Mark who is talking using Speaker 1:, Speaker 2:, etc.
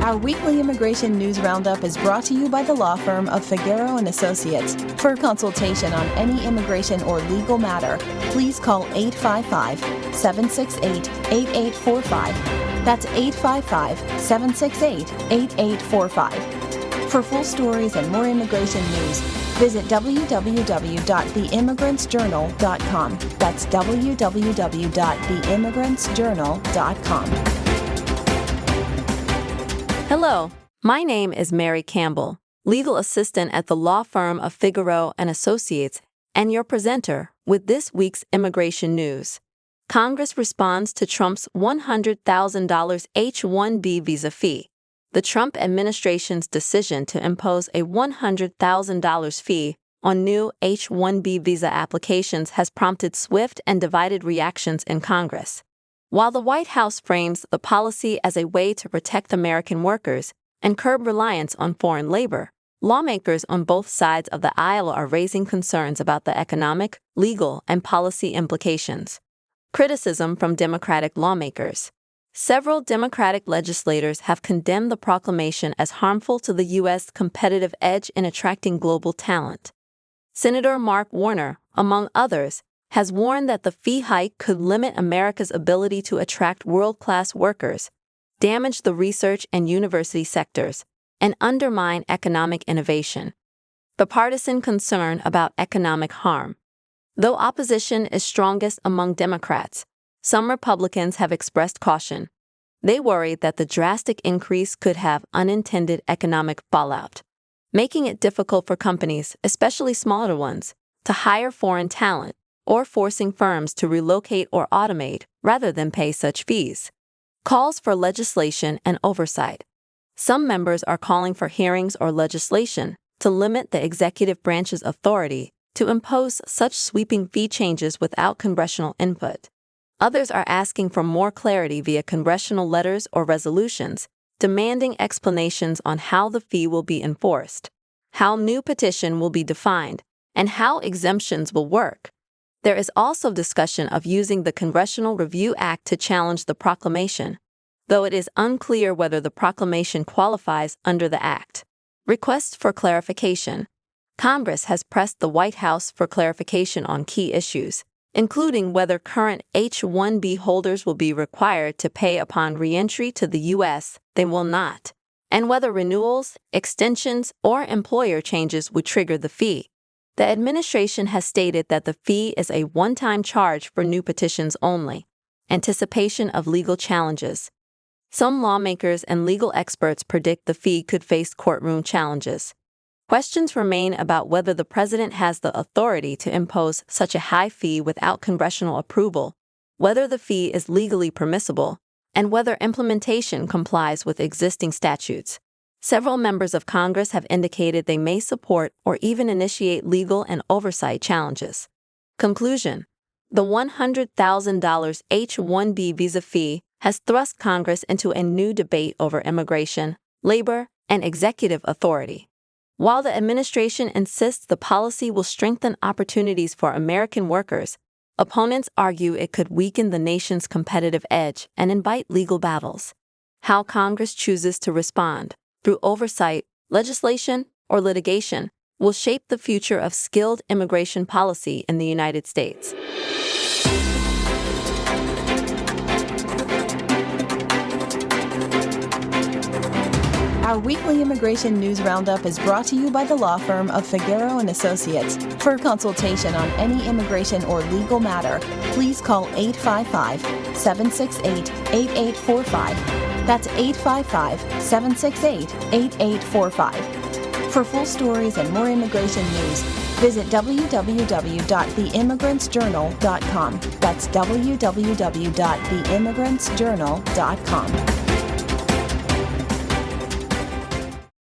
Speaker 1: Our weekly immigration news roundup is brought to you by the law firm of Figueroa & Associates. For a consultation on any immigration or legal matter, please call 855-768-8845. That's 855-768-8845. For full stories and more immigration news, visit www.theimmigrantsjournal.com. That's www.theimmigrantsjournal.com.
Speaker 2: Hello, my name is Mary Campbell, legal assistant at the law firm of Figueroa & Associates, and your presenter with this week's immigration news. Congress responds to Trump's $100,000 H-1B visa fee. The Trump administration's decision to impose a $100,000 fee on new H-1B visa applications has prompted swift and divided reactions in Congress. While the White House frames the policy as a way to protect American workers and curb reliance on foreign labor, lawmakers on both sides of the aisle are raising concerns about the economic, legal, and policy implications. Criticism from Democratic lawmakers. Several Democratic legislators have condemned the proclamation as harmful to the U.S. competitive edge in attracting global talent. Senator Mark Warner, among others, has warned that the fee hike could limit America's ability to attract world-class workers, damage the research and university sectors, and undermine economic innovation. The partisan concern about economic harm. Though opposition is strongest among Democrats, some Republicans have expressed caution. They worry that the drastic increase could have unintended economic fallout, making it difficult for companies, especially smaller ones, to hire foreign talent, or forcing firms to relocate or automate rather than pay such fees. Calls for legislation and oversight. Some members are calling for hearings or legislation to limit the executive branch's authority to impose such sweeping fee changes without congressional input. Others are asking for more clarity via congressional letters or resolutions, demanding explanations on how the fee will be enforced, how new petition will be defined, and how exemptions will work. There is also discussion of using the Congressional Review Act to challenge the proclamation, though it is unclear whether the proclamation qualifies under the act. Requests for clarification. Congress has pressed the White House for clarification on key issues, including whether current H-1B holders will be required to pay upon re-entry to the U.S. They will not, and whether renewals, extensions, or employer changes would trigger the fee. The administration has stated that the fee is a one-time charge for new petitions only. Anticipation of legal challenges. Some lawmakers and legal experts predict the fee could face courtroom challenges. Questions remain about whether the president has the authority to impose such a high fee without congressional approval, whether the fee is legally permissible, and whether implementation complies with existing statutes. Several members of Congress have indicated they may support or even initiate legal and oversight challenges. Conclusion. The $100,000 H-1B visa fee has thrust Congress into a new debate over immigration, labor, and executive authority. While the administration insists the policy will strengthen opportunities for American workers, opponents argue it could weaken the nation's competitive edge and invite legal battles. How Congress chooses to respond, through oversight, legislation, or litigation, will shape the future of skilled immigration policy in the United States.
Speaker 1: Our weekly immigration news roundup is brought to you by the law firm of Figueroa & Associates. For a consultation on any immigration or legal matter, please call 855-768-8845. That's 855-768-8845. For full stories and more immigration news, visit www.theimmigrantsjournal.com. That's www.theimmigrantsjournal.com.